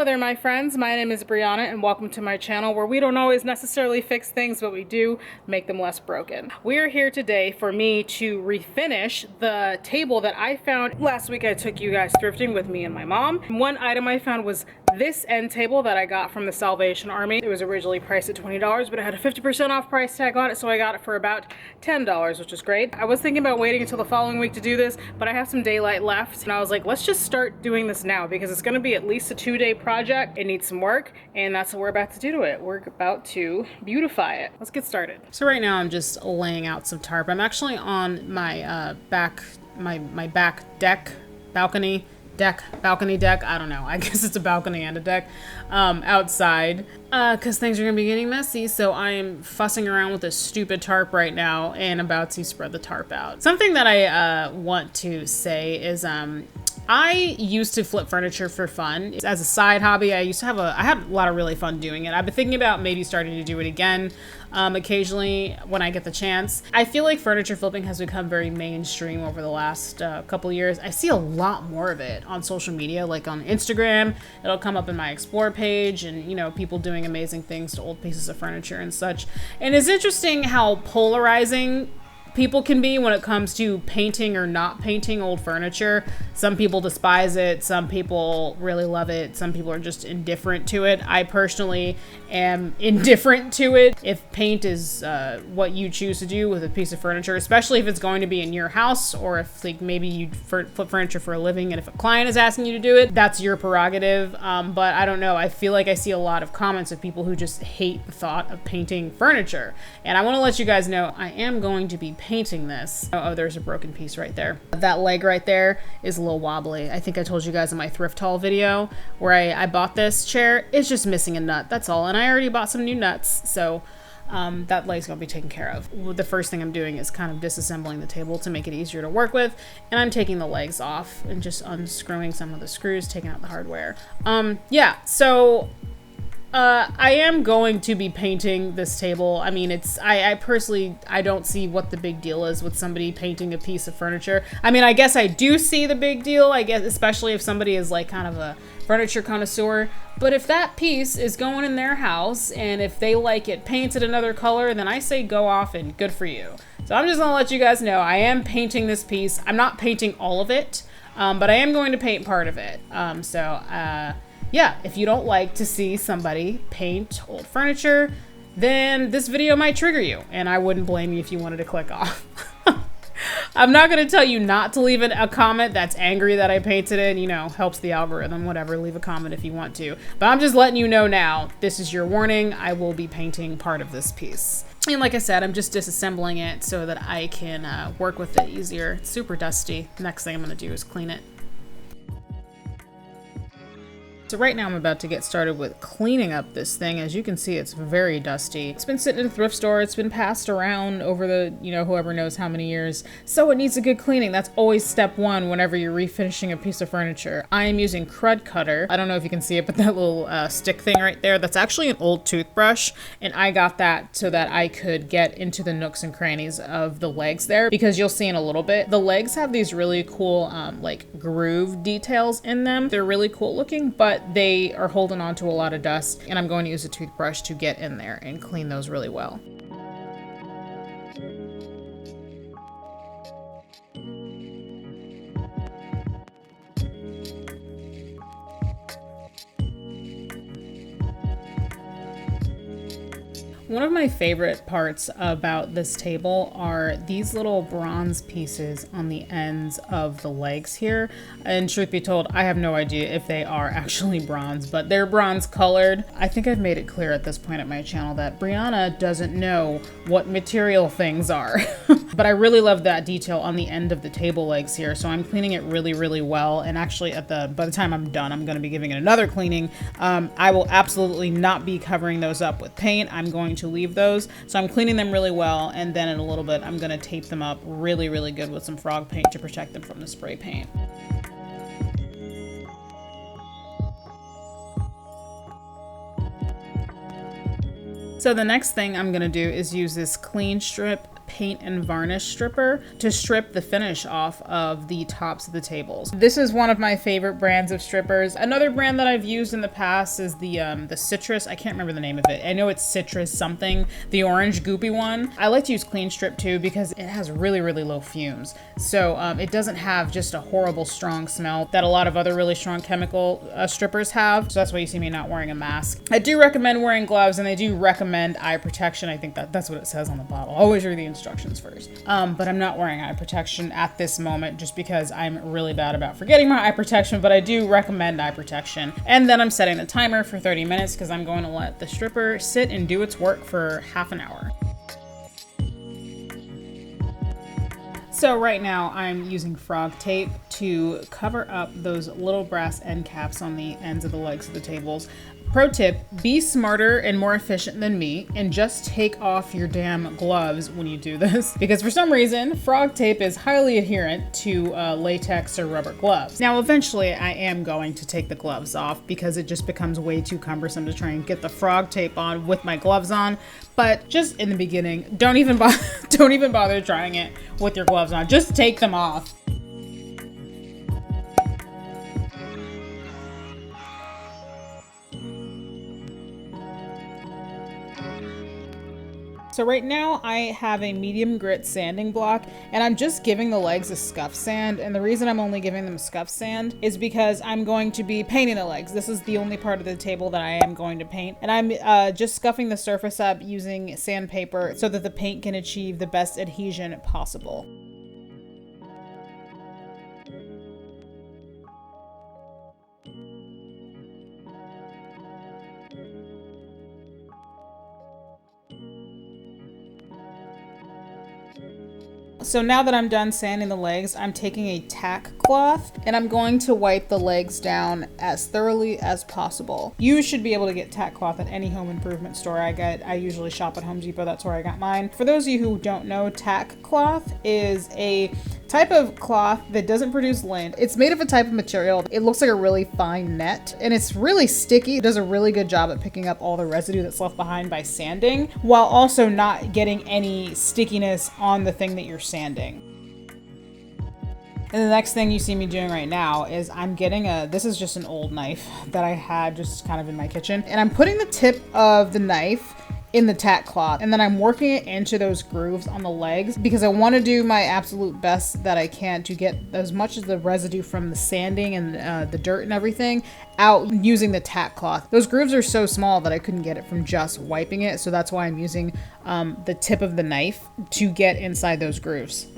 Hello there, my friends. My name is Brianna, and welcome to my channel where we don't always necessarily fix things, but we do make them less broken. We are here today for me to refinish the table that I found last week. I took you guys thrifting with me and my mom. One item I found was this end table that I got from the Salvation Army. It was originally priced at $20, but it had a 50% off price tag on it, so I got it for about $10, which is great. I was thinking about waiting until the following week to do this, but I have some daylight left, and I was like, let's just start doing this now because it's going to be at least a 2-day project. It needs some work, and that's what we're about to do to it. We're about to beautify it. Let's get started. So right now I'm just laying out some tarp. I'm actually on my back balcony deck, I don't know, I guess it's a balcony and a deck, outside, because things are gonna be getting messy, so I am fussing around with this stupid tarp right now and about to spread the tarp out. Something that I want to say is I used to flip furniture for fun. As a side hobby, I had a lot of really fun doing it. I've been thinking about maybe starting to do it again occasionally when I get the chance. I feel like furniture flipping has become very mainstream over the last couple years. I see a lot more of it on social media, like on Instagram. It'll come up in my Explore page and, you know, people doing amazing things to old pieces of furniture and such. And it's interesting how polarizing people can be when it comes to painting or not painting old furniture. Some people despise it, some people really love it, some people are just indifferent to it. I personally am indifferent to it. If paint is what you choose to do with a piece of furniture, especially if it's going to be in your house, or if like maybe you flip furniture for a living and if a client is asking you to do it, that's your prerogative. But I don't know, I feel like I see a lot of comments of people who just hate the thought of painting furniture. And I want to let you guys know I am going to be painting this. Oh, there's a broken piece right there. That leg right there is a little wobbly. I think I told you guys in my thrift haul video where I bought this chair. It's just missing a nut, that's all. And I already bought some new nuts, so that leg's gonna be taken care of. The first thing I'm doing is kind of disassembling the table to make it easier to work with, and I'm taking the legs off and just unscrewing some of the screws, taking out the hardware. Yeah, so I am going to be painting this table. I mean, I personally, I don't see what the big deal is with somebody painting a piece of furniture. I mean, I guess I do see the big deal, I guess, especially if somebody is like kind of a furniture connoisseur. But if that piece is going in their house and if they like it painted another color, then I say go off and good for you. So I'm just gonna let you guys know I am painting this piece. I'm not painting all of it, but I am going to paint part of it. Yeah, if you don't like to see somebody paint old furniture, then this video might trigger you, and I wouldn't blame you if you wanted to click off. I'm not going to tell you not to leave a comment that's angry that I painted it, you know, helps the algorithm, whatever, leave a comment if you want to. But I'm just letting you know now, this is your warning, I will be painting part of this piece. And like I said, I'm just disassembling it so that I can work with it easier. It's super dusty. Next thing I'm going to do is clean it. So right now I'm about to get started with cleaning up this thing. As you can see, it's very dusty. It's been sitting in a thrift store. It's been passed around over the, you know, whoever knows how many years. So it needs a good cleaning. That's always step one whenever you're refinishing a piece of furniture. I am using Crud Cutter. I don't know if you can see it, but that little stick thing right there, that's actually an old toothbrush. And I got that so that I could get into the nooks and crannies of the legs there, because you'll see in a little bit, the legs have these really cool like groove details in them. They're really cool looking, but they are holding on to a lot of dust, and I'm going to use a toothbrush to get in there and clean those really well. One of my favorite parts about this table are these little bronze pieces on the ends of the legs here. And truth be told, I have no idea if they are actually bronze, but they're bronze colored. I think I've made it clear at this point at my channel that Brianna doesn't know what material things are. But I really love that detail on the end of the table legs here. So I'm cleaning it really, really well. And actually by the time I'm done, I'm going to be giving it another cleaning. I will absolutely not be covering those up with paint. I'm going to leave those. So I'm cleaning them really well, and then in a little bit I'm going to tape them up really, really good with some frog paint to protect them from the spray paint. So the next thing I'm going to do is use this clean strip paint and varnish stripper to strip the finish off of the tops of the tables. This is one of my favorite brands of strippers. Another brand that I've used in the past is the citrus. I can't remember the name of it. I know it's citrus something, the orange goopy one. I like to use Clean Strip too because it has really, really low fumes. So it doesn't have just a horrible strong smell that a lot of other really strong chemical strippers have. So that's why you see me not wearing a mask. I do recommend wearing gloves, and I do recommend eye protection. I think that's what it says on the bottle. Always read the instructions first. But I'm not wearing eye protection at this moment just because I'm really bad about forgetting my eye protection, but I do recommend eye protection. And then I'm setting the timer for 30 minutes because I'm going to let the stripper sit and do its work for half an hour. So right now I'm using frog tape to cover up those little brass end caps on the ends of the legs of the tables. Pro tip, be smarter and more efficient than me and just take off your damn gloves when you do this, because for some reason frog tape is highly adherent to latex or rubber gloves. Now eventually I am going to take the gloves off because it just becomes way too cumbersome to try and get the frog tape on with my gloves on, but just in the beginning, don't even bother trying it with your gloves on. Just take them off. So right now I have a medium grit sanding block, and I'm just giving the legs a scuff sand. And the reason I'm only giving them scuff sand is because I'm going to be painting the legs. This is the only part of the table that I am going to paint. And I'm just scuffing the surface up using sandpaper so that the paint can achieve the best adhesion possible. So now that I'm done sanding the legs, I'm taking a tack cloth and I'm going to wipe the legs down as thoroughly as possible. You should be able to get tack cloth at any home improvement store. I usually shop at Home Depot. That's where I got mine. For those of you who don't know, tack cloth is a type of cloth that doesn't produce lint. It's made of a type of material. It looks like a really fine net and it's really sticky. It does a really good job at picking up all the residue that's left behind by sanding, while also not getting any stickiness on the thing that you're sanding. And the next thing you see me doing right now is I'm getting this is just an old knife that I had just kind of in my kitchen, and I'm putting the tip of the knife in the tack cloth, and then I'm working it into those grooves on the legs because I want to do my absolute best that I can to get as much of the residue from the sanding and the dirt and everything out using the tack cloth. Those grooves are so small that I couldn't get it from just wiping it, so that's why I'm using the tip of the knife to get inside those grooves.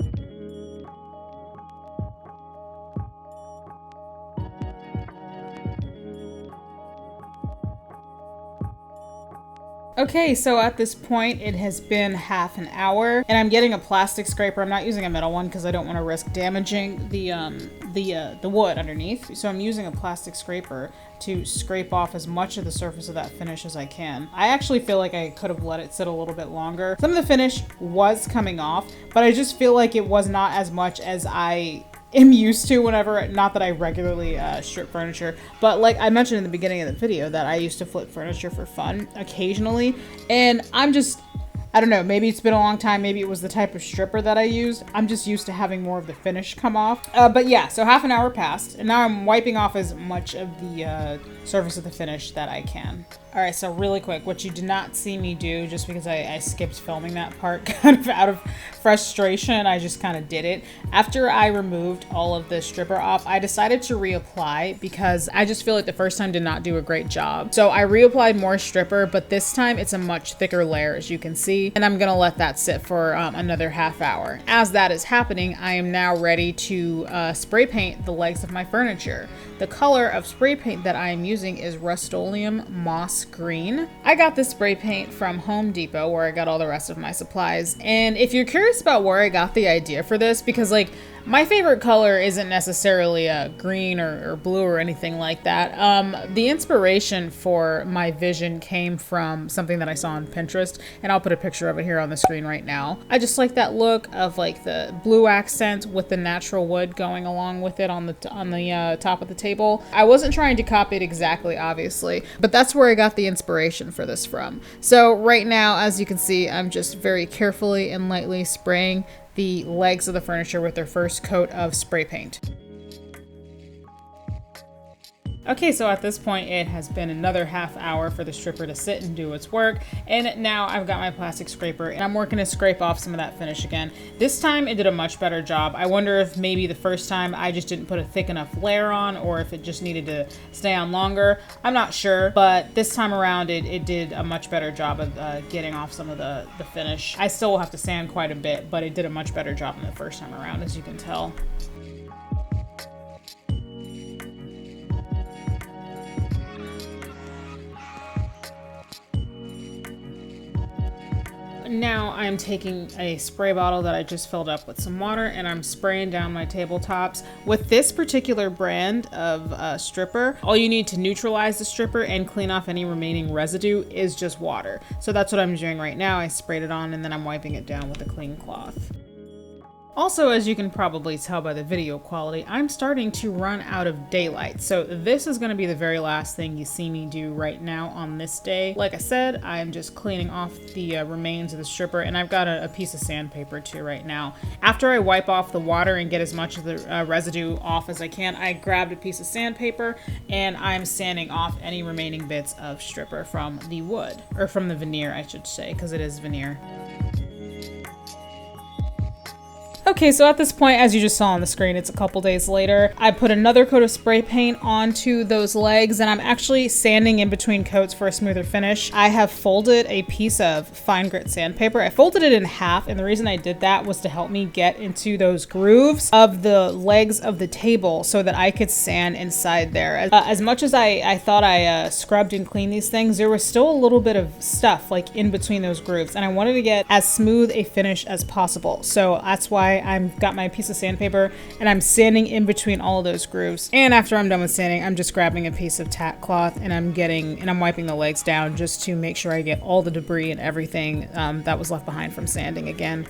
Okay, so at this point it has been half an hour and I'm getting a plastic scraper. I'm not using a metal one because I don't want to risk damaging the wood underneath. So I'm using a plastic scraper to scrape off as much of the surface of that finish as I can. I actually feel like I could have let it sit a little bit longer. Some of the finish was coming off, but I just feel like it was not as much as I am used to whenever, not that I regularly strip furniture, but like I mentioned in the beginning of the video that I used to flip furniture for fun occasionally, and I don't know, maybe it's been a long time, maybe it was the type of stripper that I used. I'm just used to having more of the finish come off. But yeah, so half an hour passed, and now I'm wiping off as much of the surface of the finish that I can. All right, so really quick, what you did not see me do, just because I skipped filming that part kind of out of frustration, I just kind of did it. After I removed all of the stripper off, I decided to reapply because I just feel like the first time did not do a great job. So I reapplied more stripper, but this time it's a much thicker layer, as you can see, and I'm gonna let that sit for another half hour. As that is happening, I am now ready to spray paint the legs of my furniture. The color of spray paint that I am using is Rust-Oleum Moss Green. I got this spray paint from Home Depot, where I got all the rest of my supplies. And if you're curious about where I got the idea for this, because like My favorite color isn't necessarily green or blue or anything like that. The inspiration for my vision came from something that I saw on Pinterest, and I'll put a picture of it here on the screen right now. I just like that look of like the blue accent with the natural wood going along with it on the top of the table. I wasn't trying to copy it exactly, obviously, but that's where I got the inspiration for this from. So right now, as you can see, I'm just very carefully and lightly spraying the legs of the furniture with their first coat of spray paint. Okay, so at this point it has been another half hour for the stripper to sit and do its work, and now I've got my plastic scraper and I'm working to scrape off some of that finish again. This time it did a much better job. I wonder if maybe the first time I just didn't put a thick enough layer on, or if it just needed to stay on longer. I'm not sure, but this time around it did a much better job of getting off some of the finish. I still will have to sand quite a bit, but it did a much better job than the first time around, as you can tell. Now I'm taking a spray bottle that I just filled up with some water, and I'm spraying down my tabletops. With this particular brand of stripper, all you need to neutralize the stripper and clean off any remaining residue is just water. So that's what I'm doing right now. I sprayed it on and then I'm wiping it down with a clean cloth. Also, as you can probably tell by the video quality, I'm starting to run out of daylight. So this is going to be the very last thing you see me do right now on this day. Like I said, I'm just cleaning off the remains of the stripper, and I've got a piece of sandpaper too right now. After I wipe off the water and get as much of the residue off as I can, I grabbed a piece of sandpaper and I'm sanding off any remaining bits of stripper from the wood, or from the veneer I should say, because it is veneer. Okay, so at this point, as you just saw on the screen, it's a couple days later. I put another coat of spray paint onto those legs, and I'm actually sanding in between coats for a smoother finish. I have folded a piece of fine grit sandpaper. I folded it in half, and the reason I did that was to help me get into those grooves of the legs of the table so that I could sand inside there. As much as I thought I scrubbed and cleaned these things, there was still a little bit of stuff like in between those grooves, and I wanted to get as smooth a finish as possible. So that's why I've got my piece of sandpaper and I'm sanding in between all of those grooves. And after I'm done with sanding, I'm just grabbing a piece of tack cloth and I'm wiping the legs down just to make sure I get all the debris and everything that was left behind from sanding again.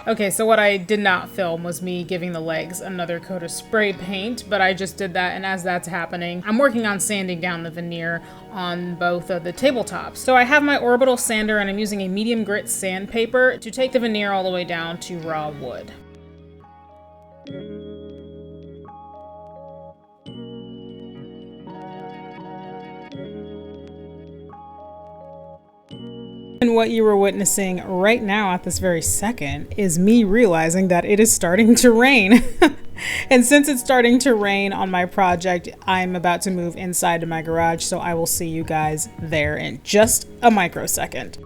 Okay, so what I did not film was me giving the legs another coat of spray paint, but I just did that, and as that's happening, I'm working on sanding down the veneer on both of the tabletops. So I have my orbital sander, and I'm using a medium grit sandpaper to take the veneer all the way down to raw wood. And what you were witnessing right now at this very second is me realizing that it is starting to rain. And since it's starting to rain on my project, I'm about to move inside to my garage, so I will see you guys there in just a microsecond.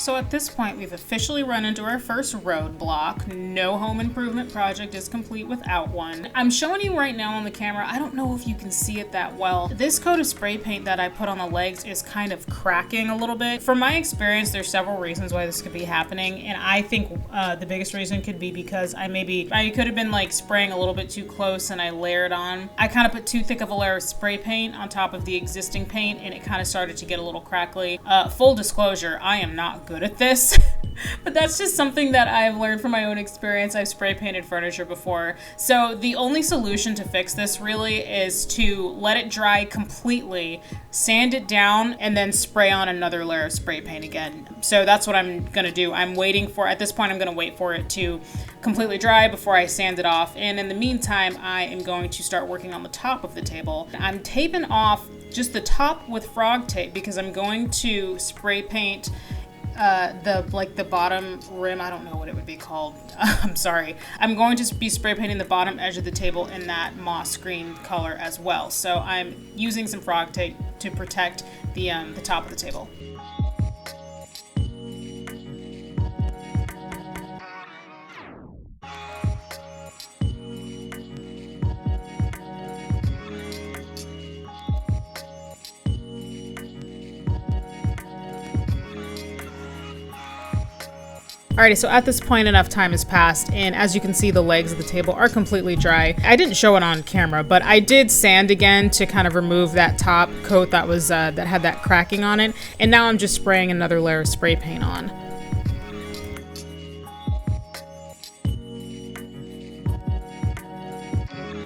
So at this point, we've officially run into our first roadblock. No home improvement project is complete without one. I'm showing you right now on the camera. I don't know if you can see it that well. This coat of spray paint that I put on the legs is kind of cracking a little bit. From my experience, there's several reasons why this could be happening, and I think the biggest reason could be because I could have been like spraying a little bit too close and I layered on. I kind of put too thick of a layer of spray paint on top of the existing paint, and it kind of started to get a little crackly. Full disclosure, I am not good at this, but that's just something that I've learned from my own experience. I've spray painted furniture before. So the only solution to fix this really is to let it dry completely, sand it down, and then spray on another layer of spray paint again. So that's what I'm gonna do. At this point, I'm gonna wait for it to completely dry before I sand it off. And in the meantime, I am going to start working on the top of the table. I'm taping off just the top with frog tape because I'm going to spray paint the bottom rim, I don't know what it would be called. I'm sorry. I'm going to be spray painting the bottom edge of the table in that moss green color as well. So I'm using some frog tape to protect the top of the table. Alrighty, so at this point enough time has passed, and as you can see, the legs of the table are completely dry. I didn't show it on camera, but I did sand again to kind of remove that top coat that was that had that cracking on it, and now I'm just spraying another layer of spray paint on.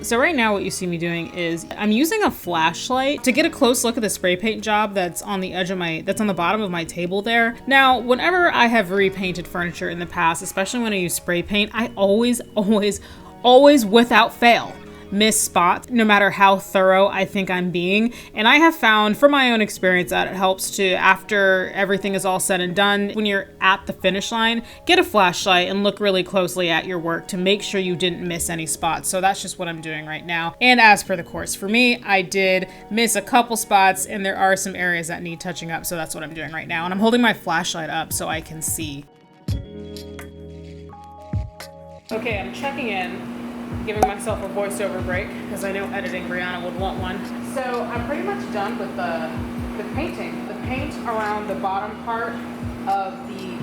So right now what you see me doing is I'm using a flashlight to get a close look at the spray paint job that's on the edge of that's on the bottom of my table there. Now, whenever I have repainted furniture in the past, especially when I use spray paint, I always without fail miss spots, no matter how thorough I think I'm being. And I have found from my own experience that it helps to, after everything is all said and done, when you're at the finish line, get a flashlight and look really closely at your work to make sure you didn't miss any spots. So that's just what I'm doing right now. And as per the course for me, I did miss a couple spots and there are some areas that need touching up. So that's what I'm doing right now. And I'm holding my flashlight up so I can see. Okay, I'm checking in. Giving myself a voiceover break because I know editing Brianna would want one. So I'm pretty much done with the painting. The paint around the bottom part of the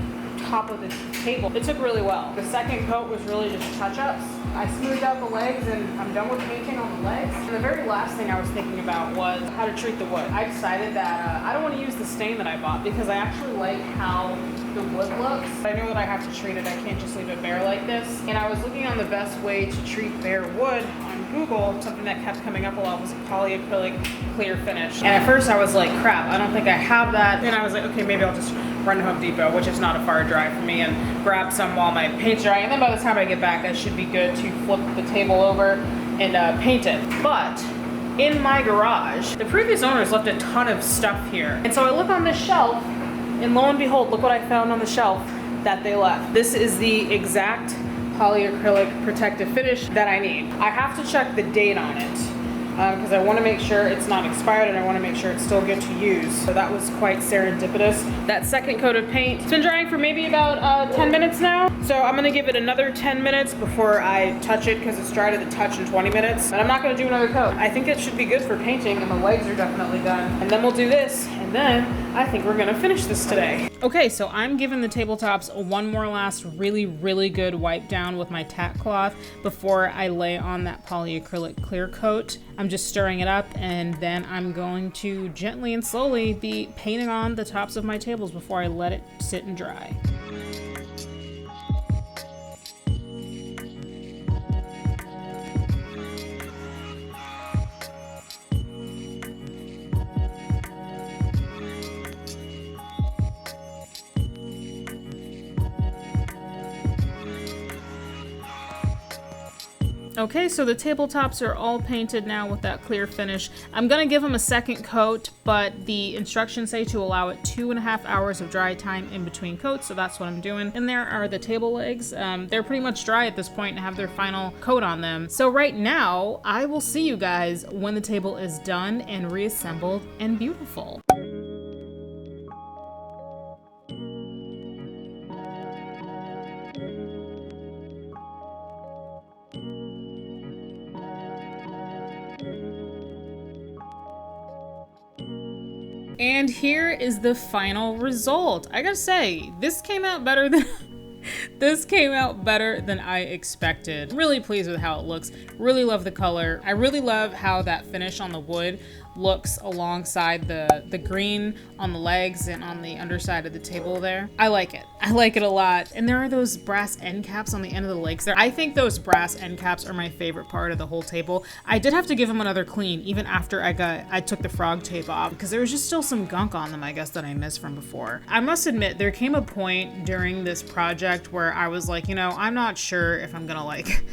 top of the table, it took really well. The second coat was really just touch-ups. I smoothed out the legs and I'm done with painting on the legs. And the very last thing I was thinking about was how to treat the wood. I decided that I don't want to use the stain that I bought because I actually like how the wood looks. I know that I have to treat it. I can't just leave it bare like this. And I was looking on the best way to treat bare wood on Google. Something that kept coming up a lot was a polyacrylic clear finish. And at first I was like, crap, I don't think I have that. And I was like, okay, maybe I'll just run to Home Depot, which is not a far drive for me, and grab some while my paint's dry. And then by the time I get back, I should be good to flip the table over and paint it. But in my garage, the previous owners left a ton of stuff here. And so I look on this shelf, and lo and behold, look what I found on the shelf that they left. This is the exact polyacrylic protective finish that I need. I have to check the date on it because I want to make sure it's not expired and I want to make sure it's still good to use. So that was quite serendipitous. That second coat of paint, it's been drying for maybe about 10 minutes now. So I'm going to give it another 10 minutes before I touch it because it's dry to the touch in 20 minutes. And I'm not going to do another coat. I think it should be good for painting and the legs are definitely done. And then we'll do this and then I think we're going to finish this today. Okay, so I'm giving the tabletops one more last really good wipe down with my tack cloth before I lay on that polyacrylic clear coat. I'm just stirring it up and then I'm going to gently and slowly be painting on the tops of my tables before I let it sit and dry. Okay, so the tabletops are all painted now with that clear finish. I'm gonna give them a second coat, but the instructions say to allow it 2.5 hours of dry time in between coats, so that's what I'm doing. And there are the table legs. They're pretty much dry at this point and have their final coat on them. So right now, I will see you guys when the table is done and reassembled and beautiful. And here is the final result. I gotta say, this came out better than I expected. Really pleased with how it looks. Really love the color. I really love how that finish on the wood looks alongside the green on the legs and on the underside of the table there. I like it. I like it a lot. And there are those brass end caps on the end of the legs there. I think those brass end caps are my favorite part of the whole table. I did have to give them another clean even after I took the frog tape off because there was just still some gunk on them, I guess, that I missed from before. I must admit, there came a point during this project where I was like, you know, I'm not sure if I'm gonna like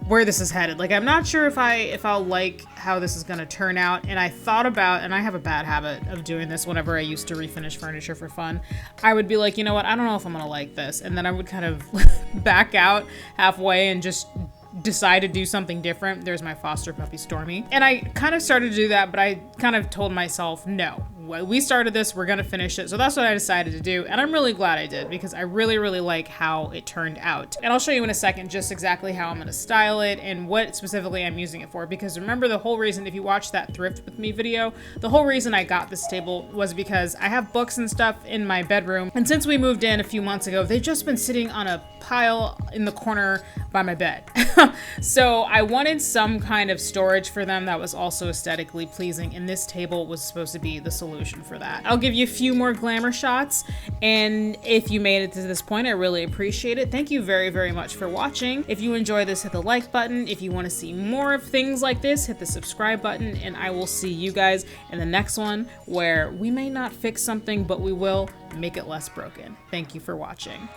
where this is headed. Like, I'm not sure if I'll like how this is gonna turn out. And I thought about, and I have a bad habit of doing this whenever I used to refinish furniture for fun. I would be like, you know what, I don't know if I'm gonna like this. And then I would kind of back out halfway and just decide to do something different. There's my foster puppy Stormy. And I kind of started to do that, but I kind of told myself, no, we started this, we're gonna finish it. So that's what I decided to do. And I'm really glad I did, because I really, really like how it turned out. And I'll show you in a second just exactly how I'm gonna style it and what specifically I'm using it for. Because remember, the whole reason, if you watch that thrift with me video, the whole reason I got this table was because I have books and stuff in my bedroom. And since we moved in a few months ago, they've just been sitting on a pile in the corner by my bed. So I wanted some kind of storage for them that was also aesthetically pleasing, and this table was supposed to be the solution for that. I'll give you a few more glamour shots, and if you made it to this point, I really appreciate it. Thank you very, very much for watching. If you enjoy this, hit the like button. If you want to see more of things like this, hit the subscribe button, and I will see you guys in the next one, where we may not fix something, but we will make it less broken. Thank you for watching.